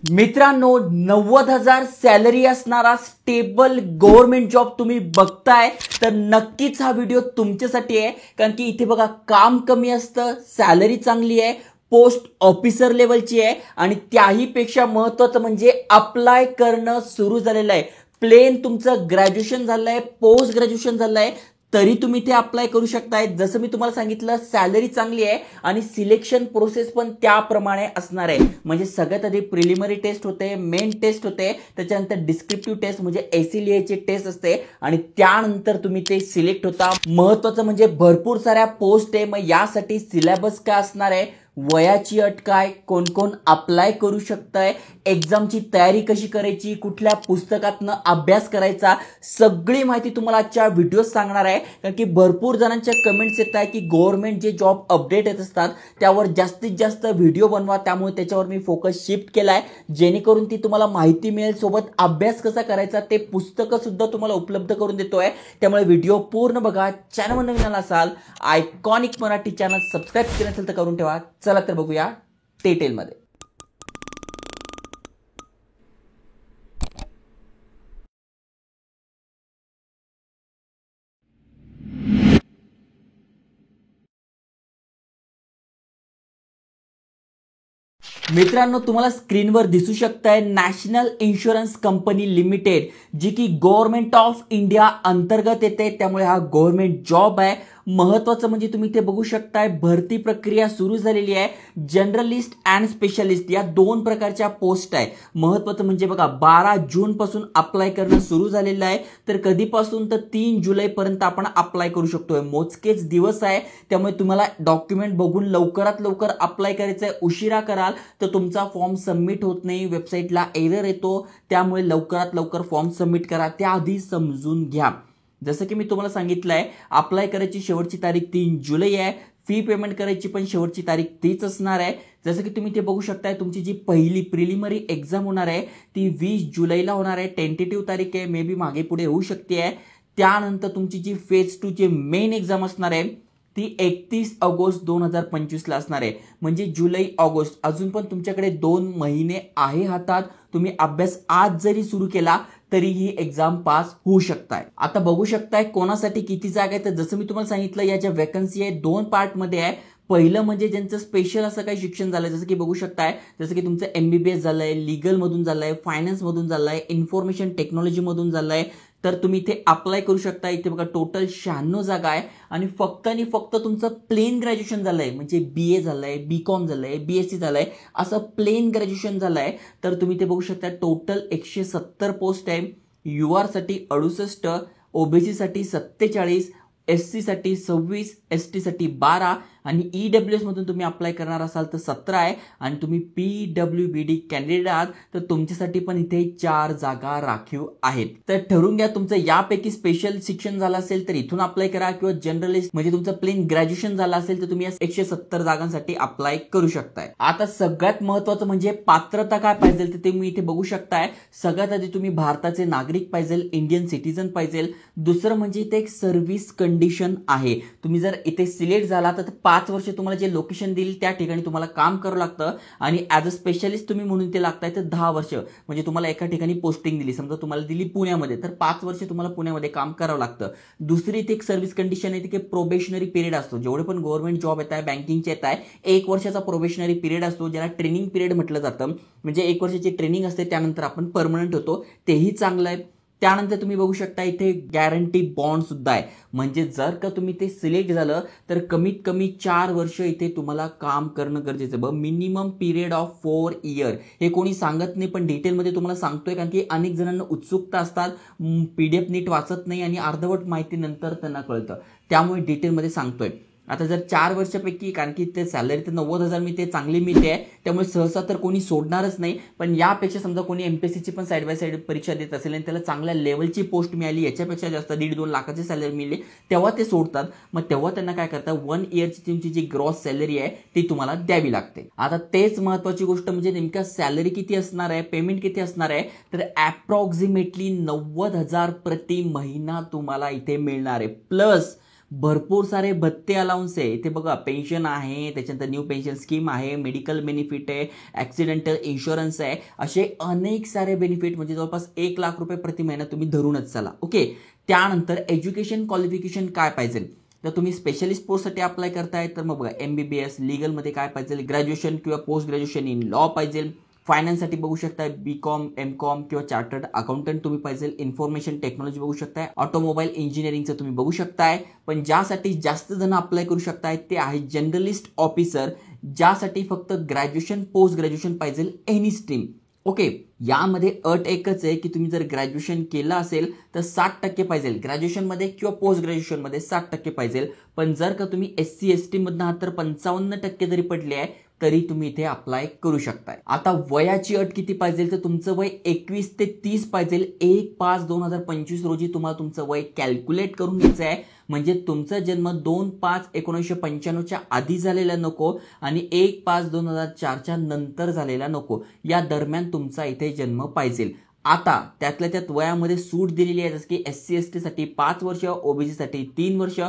मित्रांनो 90,000 सॅलरी असणारा stable government job तुम्ही बघताय तर नक्कीच हा व्हिडिओ तुमच्यासाठी आहे. कारण की इथे बघा काम कमी असतं, सॅलरी चांगली आहे, पोस्ट ऑफिसर लेवलची आहे आणि त्याही पेक्षा महत्त्वाचं म्हणजे अप्लाय करणं सुरू झालेलं आहे. प्लेन तुमचं ग्रॅज्युएशन झालंय, पोस्ट ग्रॅज्युएशन झालंय तरी तुम्ही ते अप्लाय करू शकताय. जसं मी तुम्हाला सांगितलं सॅलरी चांगली आहे आणि सिलेक्शन प्रोसेस पण त्याप्रमाणे असणार आहे. म्हणजे सगळ्यात आधी प्रिलिमिनरी टेस्ट होते, मेन टेस्ट होते, त्याच्यानंतर डिस्क्रिप्टिव्ह टेस्ट म्हणजे एसी लिहायची टेस्ट असते आणि त्यानंतर तुम्ही ते सिलेक्ट होता. महत्वाचं म्हणजे भरपूर साऱ्या पोस्ट आहे. मग यासाठी सिलेबस काय असणार आहे, वयाची अट काय, कोण कोण अप्लाय करू शकताय, एक्झामची तयारी कशी करायची, कुठल्या पुस्तकातनं अभ्यास करायचा, सगळी माहिती तुम्हाला आजच्या व्हिडिओत सांगणार आहे. कारण की भरपूर जणांच्या कमेंट्स येत आहे की गव्हर्नमेंट जे जॉब अपडेट येत असतात त्यावर जास्तीत जास्त व्हिडिओ बनवा. त्यामुळे त्याच्यावर मी फोकस शिफ्ट केलाय जेणेकरून ती तुम्हाला माहिती मिळेल, सोबत अभ्यास कसा करायचा ते पुस्तकं सुद्धा तुम्हाला उपलब्ध करून देतोय. त्यामुळे व्हिडिओ पूर्ण बघा. चॅनलवर नवीन आला असाल, आयकॉनिक मराठी चॅनल सबस्क्राईब केलं असेल तर करून ठेवा. चला तर बघूया डिटेलमध्ये. मित्रांनो तुम्हाला स्क्रीनवर दिसू शकताय नॅशनल इन्शुरन्स कंपनी लिमिटेड, जी की गव्हर्नमेंट ऑफ इंडिया अंतर्गत येते. त्यामुळे हा गव्हर्नमेंट जॉब आहे. महत्वाचं म्हणजे तुम्ही ते बघू शकताय भरती प्रक्रिया सुरू झालेली आहे. जनरलिस्ट अँड स्पेशलिस्ट या दोन प्रकारच्या पोस्ट आहे. महत्वाचं म्हणजे बघा 12 जून पासून अप्लाय करणं सुरू झालेलं आहे. तर कधीपासून तर 3 जुलै पर्यंत आपण अप्लाय करू शकतोय. मोजकेच दिवस आहे. त्यामुळे तुम्हाला डॉक्युमेंट बघून लवकरात लवकर अप्लाय करायचंय. उशिरा कराल तर तुमचा फॉर्म सबमिट होत नाही, वेबसाईटला एरर येतो. त्यामुळे लवकरात लवकर फॉर्म सबमिट करा, त्याआधी समजून घ्या. जसं की मी तुम्हाला सांगितलंय अप्लाय करायची शेवटची तारीख 3 जुलै आहे. फी पेमेंट करायची पण शेवटची तारीख तीच असणार आहे. जसं की तुम्ही ते बघू शकताय तुमची जी पहिली प्रिलिमिनरी एक्झाम होणार आहे ती 20 जुलैला होणार आहे. टेंटेटिव्ह तारीख आहे, मे बी मागे पुढे होऊ शकते आहे. त्यानंतर तुमची जी फेज 2 ची मेन एक्झाम असणार आहे ती 31 ऑगस्ट 2025 ला असणार आहे. म्हणजे जुलै ऑगस्ट अजून पण तुमच्याकडे 2 महिने आहे हातात. तुम्ही अभ्यास आज जरी सुरू केला तरी ही एक्झाम पास होऊ शकताय. आता बघू शकताय कोणासाठी किती जागा आहे. तर जसं मी तुम्हाला सांगितलं या ज्या वॅकन्सी आहे 2 पार्टमध्ये आहे. पहिलं म्हणजे ज्यांचं स्पेशल असं काही शिक्षण झालंय, जसं की बघू शकताय जसं की तुमचं MBBS झालंय, लीगल मधून झालंय, फायनान्स मधून झालंय, इन्फॉर्मेशन टेक्नॉलॉजी मधून झालंय, तर तुम्ही इथे अप्लाय करू शकता. इथे बघा टोटल 96 जागा आहे आणि फक्त तुमचं प्लेन ग्रॅज्युएशन झालंय म्हणजे BA झालंय, BCom झालंय, BSc झालंय, असं प्लेन ग्रॅज्युएशन झालंय तर तुम्ही इथे बघू शकता टोटल 170 पोस्ट आहे. UR साठी 68, OBC साठी 47, SC साठी 26, ST साठी 12 आणि EWS मधून तुम्ही अप्लाय करणार असाल तर 17 आहे. आणि तुम्ही PWBD कॅन्डिडेट आहात तर तुमच्यासाठी पण इथे 4 जागा राखीव आहेत. तर ठरवून घ्या तुमचं यापैकी स्पेशल शिक्षण झालं असेल तर इथून अप्लाय करा, किंवा जनरलिस्ट म्हणजे तुमचं प्लेन ग्रॅज्युएशन झालं असेल तर तुम्ही या 170 जागांसाठी अप्लाय करू शकताय. आता सगळ्यात महत्वाचं म्हणजे पात्रता काय पाहिजे तर ते मी इथे बघू शकताय. सगळ्यात आधी तुम्ही भारताचे नागरिक पाहिजे, इंडियन सिटीजन पाहिजे. दुसरं म्हणजे इथे एक सर्व्हिस कंडिशन आहे. तुम्ही जर इथे सिलेक्ट झाला तर 5 वर्ष तुम्हाला जे लोकेशन देईल त्या ठिकाणी तुम्हाला काम करावं लागतं. आणि ऍज अ स्पेशलिस्ट तुम्ही म्हणून ते लागताय तर 10 वर्ष म्हणजे तुम्हाला एका ठिकाणी पोस्टिंग दिली, समजा तुम्हाला दिली पुण्यामध्ये, तर 5 वर्ष तुम्हाला पुण्यामध्ये काम करावं लागतं. दुसरी इथे एक सर्व्हिस कंडिशन आहे की प्रोबेशनरी पिरियड असतो. जेवढे पण गव्हर्नमेंट जॉब येत आहे, बँकिंगचे येत आहे, 1 वर्षाचा प्रोबेशनरी पिरियड असतो, ज्याला ट्रेनिंग पिरियड म्हटलं जातं. म्हणजे 1 वर्षाची ट्रेनिंग असते, त्यानंतर आपण परमनंट होतो, तेही चांगलं आहे. त्यानंतर तुम्ही बघू शकता इथे गॅरंटी बॉन्ड सुद्धा आहे. म्हणजे जर का तुम्ही ते सिलेक्ट झालं तर कमीत कमी 4 वर्ष इथे तुम्हाला काम करणं गरजेचं आहे. मिनिमम पिरियड ऑफ 4 इयर हे कोणी सांगत नाही, पण डिटेलमध्ये तुम्हाला सांगतोय कारण की अनेक जणांना उत्सुकता असतात, PDF नीट वाचत नाही आणि अर्धवट माहिती नंतर त्यांना कळतं, त्यामुळे डिटेलमध्ये सांगतोय. आता जर 4 वर्षापैकी, कारण की ते सॅलरी तर 90,000 मिळते, चांगली मिळते आहे, त्यामुळे सहसा तर कोणी सोडणारच नाही. पण यापेक्षा समजा कोणी MPSCची पण साईड बाय साईड परीक्षा देत असेल आणि त्याला चांगल्या लेवलची पोस्ट मिळाली, याच्यापेक्षा जास्त 1.5-2 लाखाची सॅलरी मिळाली, तेव्हा ते सोडतात. मग तेव्हा त्यांना काय करतात 1 इयरची तुमची जी ग्रॉस सॅलरी आहे ती तुम्हाला द्यावी लागते. आता तेच महत्वाची गोष्ट म्हणजे नेमका सॅलरी किती असणार आहे, पेमेंट किती असणार आहे, तर अप्रॉक्सिमेटली 90,000 प्रति महिना तुम्हाला इथे मिळणार आहे. प्लस भरपूर सारे भत्ते अलाउन्स आहे. इथे बघा पेन्शन आहे, त्याच्यानंतर न्यू पेन्शन स्कीम आहे, मेडिकल बेनिफिट आहे, ॲक्सिडेंटल इन्शुरन्स आहे, असे अनेक सारे बेनिफिट म्हणजे जवळपास 1,00,000 रुपये प्रति महिना तुम्ही धरूनच चला. ओके. त्यानंतर एज्युकेशन क्वालिफिकेशन काय पाहिजे, तर तुम्ही स्पेशलिस्ट पोस्टसाठी अप्लाय करताय तर मग बघा MBBS, लीगलमध्ये काय पाहिजे, ग्रॅज्युएशन किंवा पोस्ट ग्रॅज्युएशन इन लॉ पाहिजे. फायनान्ससाठी बघू शकताय BCom, MCom किंवा चार्टर्ड अकाउंटंट तुम्ही पाहिजे. इन्फॉर्मेशन टेक्नॉलॉजी बघू शकताय, ऑटोमोबाईल इंजिनिअरिंगचं तुम्ही बघू शकताय. पण ज्यासाठी जास्त जण अप्लाय करू शकताय ते आहे जनरलिस्ट ऑफिसर, ज्यासाठी फक्त ग्रॅज्युएशन पोस्ट ग्रॅज्युएशन पाहिजे एनी स्ट्रीम. ओके. यामध्ये अट एकच आहे की तुम्ही जर ग्रॅज्युएशन केलं असेल तर 60% पाहिजे ग्रॅज्युएशनमध्ये किंवा पोस्ट ग्रॅज्युएशनमध्ये 60% पाहिजे. पण जर का तुम्ही SC ST मधनं आहात तर 55% जरी पडले आहे तरी तुम्ही इथे अप्लाय करू शकताय. आता वयाची अट किती पाहिजे, तर तुमचं वय 21 ते 30 पाहिजे. 1/5/2025 रोजी तुम्हाला तुमचं वय कॅल्क्युलेट करून घ्यायचं आहे. म्हणजे तुमचा जन्म 2/5/1995च्या आधी झालेला नको आणि 1/5/2004च्या नंतर झालेला नको. या दरम्यान तुमचा इथे जन्म पाहिजे. आता त्यातल्या त्यात वयामध्ये सूट दिलेली आहे, जसं की SC ST साठी 5 वर्ष, OBC साठी 3 वर्ष,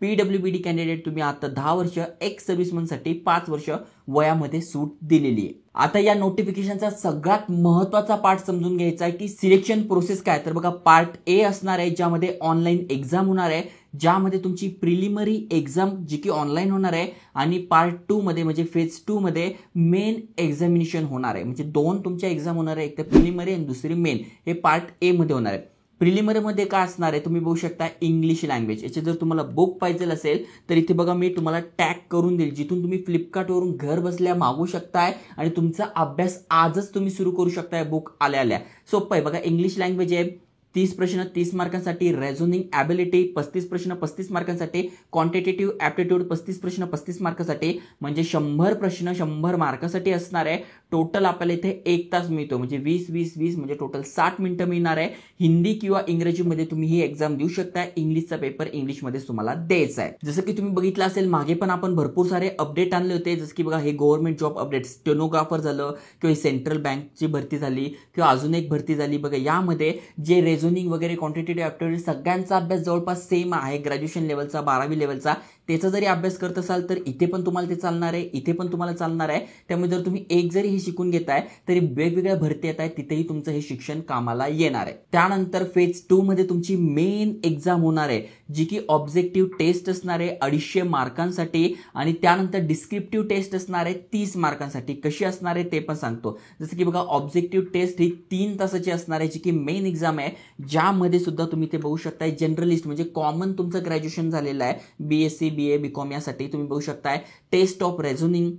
PWBD कॅन्डिडेट तुम्ही आता 10 वर्ष, एक्स सर्व्हिसमनसाठी 5 वर्ष वयामध्ये सूट दिलेली आहे. आता या नोटिफिकेशनचा सगळ्यात महत्त्वाचा पार्ट समजून घ्यायचा आहे की सिलेक्शन प्रोसेस काय. तर बघा पार्ट A असणार आहे ज्यामध्ये ऑनलाईन एक्झाम होणार आहे, ज्यामध्ये तुमची प्रिलिमिनरी एक्झाम जी की ऑनलाईन होणार आहे, आणि पार्ट 2 मध्ये म्हणजे फेज 2 मध्ये मेन एक्झामिनेशन होणार आहे. म्हणजे 2 तुमच्या एक्झाम होणार आहे, एक तर प्रिलिमिनरी आणि दुसरी मेन. हे पार्ट A मध्ये होणार आहे. प्रिलिमिनरीमध्ये काय असणार आहे तुम्ही बघू शकता, इंग्लिश लँग्वेज. याचे जर तुम्हाला बुक पाहिजे असेल तर इथे बघा मी तुम्हाला टॅग करून देईल, जिथून तुम्ही फ्लिपकार्टवरून घर बसल्या मागू शकताय आणि तुमचा अभ्यास आजच तुम्ही सुरू करू शकताय बुक आल्या आल्या. सोपं आहे बघा. इंग्लिश लँग्वेज आहे, 30 प्रश्न 30 मार्कांसाठी, रेझोनिंग ॲबिलिटी 35 प्रश्न 35 मार्कांसाठी, क्वांटिटेटिव्ह ॲप्टिट्यूड 35 प्रश्न 35 मार्कांसाठी, म्हणजे 100 प्रश्न 100 मार्कासाठी असणार आहे. टोटल आपल्याला इथे 1 तास मिळतो, म्हणजे 20 म्हणजे टोटल 60 मिनिटं मिळणार आहे. हिंदी किंवा इंग्रजीमध्ये तुम्ही ही एक्झाम देऊ शकता. इंग्लिशचा पेपर इंग्लिशमध्ये तुम्हाला द्यायचा आहे. जसं की तुम्ही बघितलं असेल मागे पण आपण भरपूर सारे अपडेट आणले होते, जसं की बघा हे गव्हर्नमेंट जॉब अपडेट, स्टेनोग्राफर झालं किंवा सेंट्रल बँकची भरती झाली किंवा अजून एक भरती झाली. बघा यामध्ये जे रेझोनिंग वगैरे क्वांटिटेटिव्ह ॲप्टिट्यूड सगळ्यांचा अभ्यास जवळपास सेम आहे. ग्रॅज्युएशन लेवलचा 12वी लेवलचा त्याचा जरी अभ्यास करत असाल तर इथे पण तुम्हाला ते चालणार आहे, इथे पण तुम्हाला चालणार आहे. त्यामुळे जर तुम्ही एक जरी हे शिकून घेताय तरी वेगवेगळ्या भरती येत आहेत तिथेही तुमचं हे शिक्षण कामाला येणार आहे. त्यानंतर फेज 2 मध्ये तुमची मेन एक्झाम होणार आहे, जी की ऑब्जेक्टिव्ह टेस्ट असणार आहे 250 मार्कांसाठी, आणि त्यानंतर डिस्क्रिप्टिव्ह टेस्ट असणार आहे 30 मार्कांसाठी. कशी असणार आहे ते पण सांगतो. जसं की बघा ऑब्जेक्टिव्ह टेस्ट ही 3 तासाची असणार आहे, जी की मेन एक्झाम आहे, ज्यामध्ये सुद्धा तुम्ही ते बघू शकताय जनरलिस्ट म्हणजे कॉमन तुमचं ग्रॅज्युएशन झालेलं आहे, BSc BA BCom यासाठी तुम्ही बघू शकताय. Test of reasoning,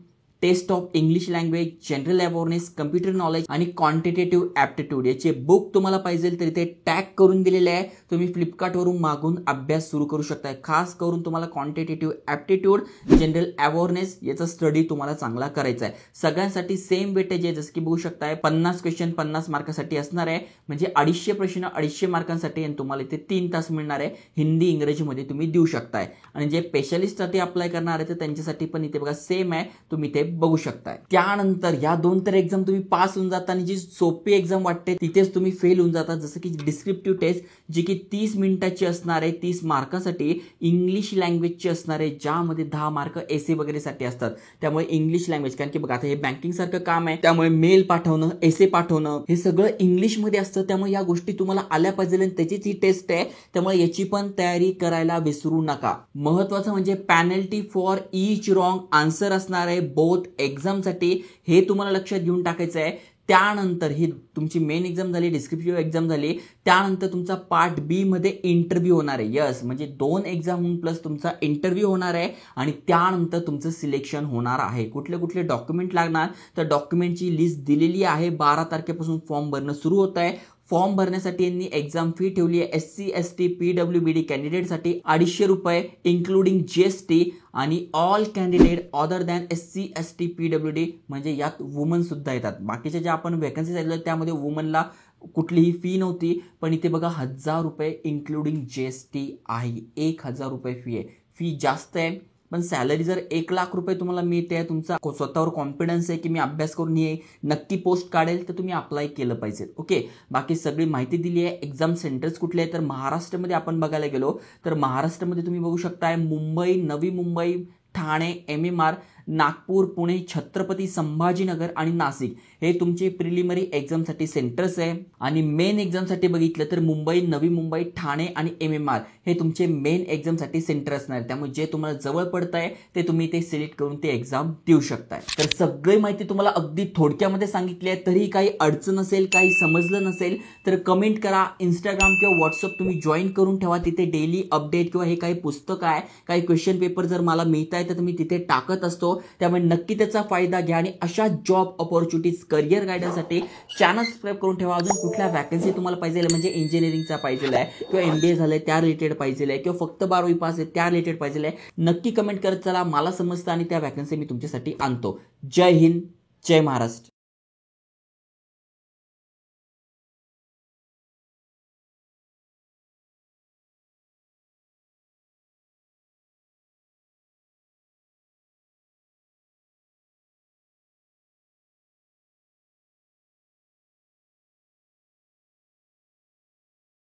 test of English language, general awareness, computer knowledge आणि क्वांटिटेटिव्ह ॲप्टिट्यूड याचे बुक तुम्हाला पाहिजे तर इथे टॅग करून दिलेले आहे. तुम्ही फ्लिपकार्टवरून मागून अभ्यास सुरू करू शकताय. खास करून तुम्हाला क्वांटिटेटिव्ह ॲप्टिट्यूड, जनरल अवेअरनेस याचा स्टडी तुम्हाला चांगला करायचा आहे. सगळ्यांसाठी सेम वेटेज आहे, जसं की बघू शकताय 50 क्वेश्चन 50 मार्कासाठी असणार आहे, म्हणजे 250 प्रश्न 250 मार्कांसाठी, आणि तुम्हाला इथे 3 तास मिळणार आहे. हिंदी इंग्रजीमध्ये तुम्ही देऊ शकताय. आणि जे स्पेशलिस्टसाठी अप्लाय करणार आहे तर त्यांच्यासाठी पण इथे बघा सेम आहे, तुम्ही ते बघू शकताय. त्यानंतर या 2 तर एक्झाम तुम्ही पास होऊन जाता आणि जी सोपी एक्झाम वाटते तिथेच तुम्ही फेल होऊन जाता. जसं की डिस्क्रिप्टिव्ह टेस्ट जी की 30 मिनिटाची असणार आहे, 30 मार्कासाठी, इंग्लिश लँग्वेजची असणार आहे, ज्यामध्ये 10 मार्क एसे वगैरेसाठी असतात. त्यामुळे इंग्लिश लँग्वेज, कारण की बघा आता हे बँकिंग सारखं काम आहे, त्यामुळे मेल पाठवणं, एसे पाठवणं हे सगळं इंग्लिशमध्ये असतं. त्यामुळे या गोष्टी तुम्हाला आल्या पाहिजे आणि त्याचीच ही टेस्ट आहे, त्यामुळे याची पण तयारी करायला विसरू नका. महत्वाचं म्हणजे penalty for each wrong answer असणार आहे बोथ एक्झामसाठी, हे तुम्हाला लक्षात घेऊन टाकायचं आहे. त्यानंतर ही तुमची मेन एक्झाम झाली, डिस्क्रिप्टिव्ह एक्झाम झाली, त्यानंतर तुमचा पार्ट B मध्ये इंटरव्ह्यू होणार आहे. यस, म्हणजे 2 एक्झाम प्लस तुमचा इंटरव्ह्यू होणार आहे आणि त्यानंतर तुमचं सिलेक्शन होणार आहे. कुठले कुठले डॉक्युमेंट लागणार तर डॉक्युमेंटची लिस्ट दिलेली आहे. 12 तारखेपासून फॉर्म भरणं सुरू होत आहे. फॉर्म भरण्यासाठी यांनी एक्झाम फी ठेवली आहे SC ST PWBD कॅन्डिडेटसाठी 250 रुपये इन्क्लुडिंग GST, आणि all candidate other than SC ST PWD म्हणजे यात वुमन सुद्धा येतात. बाकीच्या ज्या आपण वॅकन्सीज आहेत त्यामध्ये वुमनला कुठलीही फी नव्हती, पण इथे बघा 1000 रुपये इन्क्लुडिंग GST आहे. 1000 रुपये फी आहे. फी जास्त आहे पण सॅलरी जर 1,00,000 रुपये तुम्हाला मिळते, तुमचा स्वतःवर कॉन्फिडन्स आहे की मी अभ्यास करून ही नक्की पोस्ट काढेल, तर तुम्ही अप्लाय केलं पाहिजे. ओके, बाकी सगळी माहिती दिली आहे. एक्झाम सेंटर्स कुठले आहे तर महाराष्ट्रामध्ये आपण बघायला गेलो तर महाराष्ट्रामध्ये तुम्ही बघू शकताय मुंबई, नवी मुंबई, ठाणे, MMR, नागपूर, पुणे, छत्रपती संभाजीनगर आणि नाशिक हे तुमचे प्रिलिमिनरी एक्झामसाठी सेंटर्स आहे. आणि मेन एक्झामसाठी बघितलं तर मुंबई, नवी मुंबई, ठाणे आणि MMR हे तुमचे मेन एक्झामसाठी सेंटर असणार. त्यामुळे जे तुम्हाला जवळ पडत आहे ते तुम्ही ते सिलेक्ट करून ते एक्झाम देऊ शकताय. तर सगळी माहिती तुम्हाला अगदी थोडक्यामध्ये सांगितली आहे. तरी काही अडचण असेल, काही समजलं नसेल तर कमेंट करा. इंस्टाग्राम किंवा व्हॉट्सअप तुम्ही जॉईन करून ठेवा. तिथे डेली अपडेट किंवा हे काही पुस्तकं आहे, काही क्वेश्चन पेपर जर मला मिळत आहे तर मी तिथे टाकत असतो. त्यामुळे नक्की त्याचा फायदा घ्या आणि अशा जॉब ऑपॉर्च्युनिटीज करिअर गायडन्ससाठी चॅनल सबस्क्राईब करून ठेवा. अजून कुठल्या वॅकन्सी तुम्हाला पाहिजे म्हणजे इंजिनिअरिंगचा पाहिजे आहे किंवा MBA झालंय त्या रिलेटेड पाहिजे आहे किंवा फक्त 12वी पास आहे त्या रिलेटेड पाहिजे आहे, नक्की कमेंट करत चला. मला समजतं आणि त्या वॅकन्सी मी तुमच्यासाठी आणतो. जय हिंद, जय महाराष्ट्र.